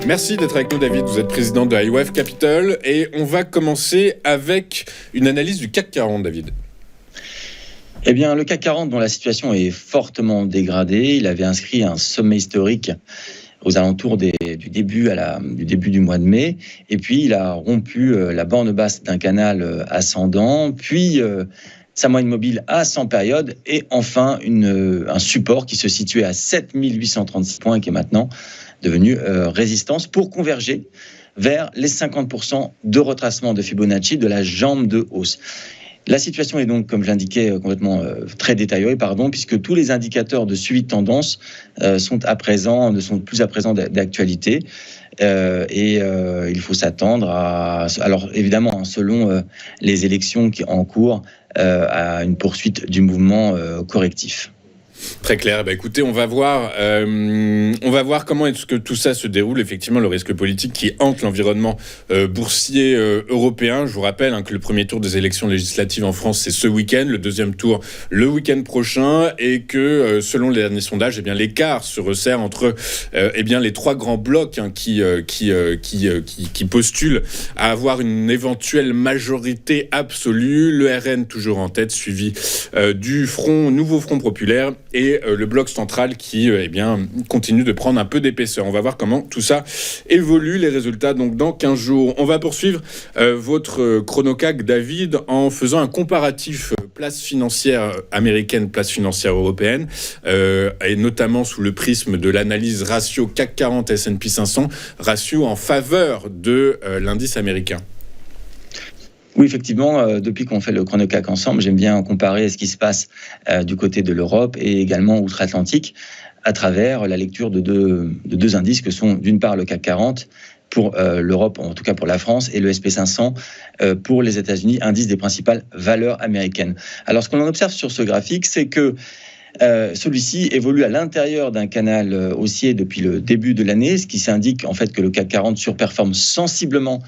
Merci d'être avec nous, David. Vous êtes président de iWave Capital et on va commencer avec une analyse du CAC 40, David. Eh bien, le CAC 40, dont la situation est fortement dégradée, il avait inscrit un sommet historique aux alentours du début du mois de mai, et puis il a rompu la borne basse d'un canal ascendant, puis sa moyenne mobile à 100 périodes, et enfin un support qui se situait à 7836 points, qui est maintenant devenu résistance, pour converger vers les 50% de retracement de Fibonacci de la jambe de hausse. La situation est donc, comme je l'indiquais, complètement très détaillée, puisque tous les indicateurs de suivi de tendance ne sont plus à présent d'actualité. Il faut s'attendre alors évidemment, selon les élections en cours, à une poursuite du mouvement correctif. Très clair. Écoutez, on va voir comment est-ce que tout ça se déroule. Effectivement, le risque politique qui hante l'environnement boursier européen. Je vous rappelle que le premier tour des élections législatives en France, c'est ce week-end, le deuxième tour le week-end prochain, et que selon les derniers sondages, l'écart se resserre entre les trois grands blocs qui postulent à avoir une éventuelle majorité absolue. Le RN toujours en tête, suivi du nouveau Front populaire, et le bloc central qui continue de prendre un peu d'épaisseur. On va voir comment tout ça évolue, les résultats donc dans 15 jours. On va poursuivre votre chrono-CAC, David, en faisant un comparatif place financière américaine, place financière européenne, et notamment sous le prisme de l'analyse ratio CAC 40 S&P 500, ratio en faveur de l'indice américain. Oui, effectivement, depuis qu'on fait le chrono-CAC ensemble, j'aime bien comparer ce qui se passe du côté de l'Europe et également outre-Atlantique à travers la lecture de deux indices que sont d'une part le CAC 40 pour l'Europe, en tout cas pour la France, et le SP 500 pour les États-Unis, indice des principales valeurs américaines. Alors, ce qu'on observe sur ce graphique, c'est que celui-ci évolue à l'intérieur d'un canal haussier depuis le début de l'année, ce qui s'indique en fait que le CAC 40 surperforme sensiblement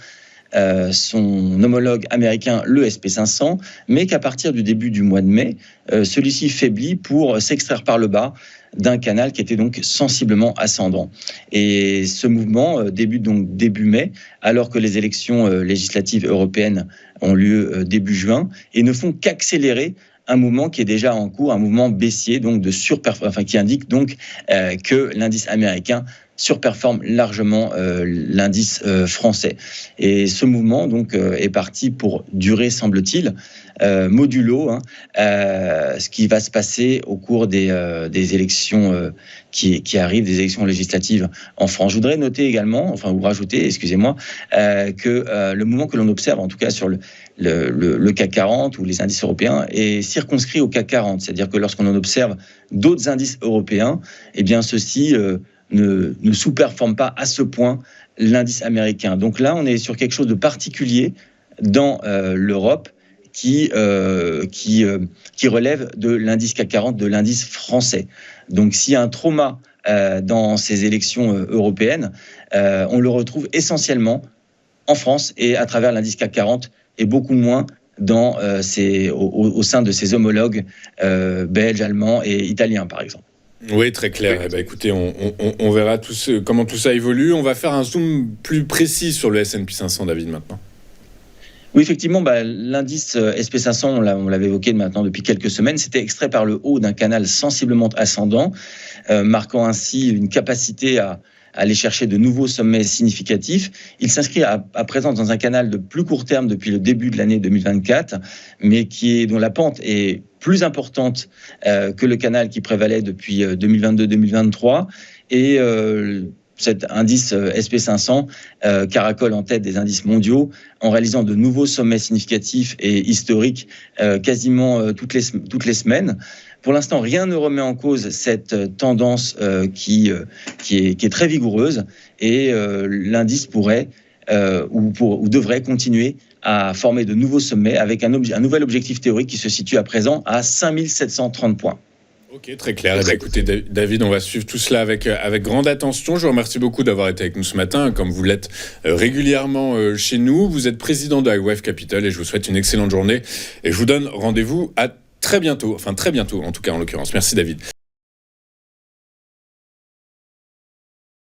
son homologue américain, le SP 500, mais qu'à partir du début du mois de mai, celui-ci faiblit pour s'extraire par le bas d'un canal qui était donc sensiblement ascendant. Et ce mouvement débute donc début mai, alors que les élections législatives européennes ont lieu début juin, et ne font qu'accélérer un mouvement qui est déjà en cours, un mouvement baissier, donc qui indique donc que l'indice américain surperforme largement l'indice français. Et ce mouvement donc est parti pour durer, semble-t-il, modulo ce qui va se passer au cours des élections qui arrivent, des élections législatives en France. Je voudrais noter également, que le mouvement que l'on observe, en tout cas sur le CAC 40 ou les indices européens, est circonscrit au CAC 40. C'est-à-dire que lorsqu'on en observe d'autres indices européens, ceux-ci ne sous-performent pas à ce point l'indice américain. Donc là, on est sur quelque chose de particulier dans l'Europe qui relève de l'indice CAC 40, de l'indice français. Donc s'il y a un trauma dans ces élections européennes, on le retrouve essentiellement en France et à travers l'indice CAC 40, et beaucoup moins au sein de ses homologues belges, allemands et italiens, par exemple. Oui, très clair. Écoutez, on verra comment tout ça évolue. On va faire un zoom plus précis sur le S&P 500, David, maintenant. Oui, effectivement, l'indice SP 500, on l'avait évoqué maintenant depuis quelques semaines, c'était extrait par le haut d'un canal sensiblement ascendant, marquant ainsi une capacité à aller chercher de nouveaux sommets significatifs. Il s'inscrit à présent dans un canal de plus court terme depuis le début de l'année 2024, mais dont la pente est plus importante que le canal qui prévalait depuis 2022-2023. Et cet indice SP 500 caracole en tête des indices mondiaux en réalisant de nouveaux sommets significatifs et historiques quasiment toutes les semaines. Pour l'instant, rien ne remet en cause cette tendance qui est très vigoureuse, et l'indice pourrait ou devrait continuer à former de nouveaux sommets avec un nouvel objectif théorique qui se situe à présent à 5730 points. Ok, très clair. Écoutez, David, on va suivre tout cela avec grande attention. Je vous remercie beaucoup d'avoir été avec nous ce matin, comme vous l'êtes régulièrement chez nous. Vous êtes président de iWave Capital et je vous souhaite une excellente journée. Et je vous donne rendez-vous à très bientôt en tout cas en l'occurrence. Merci David.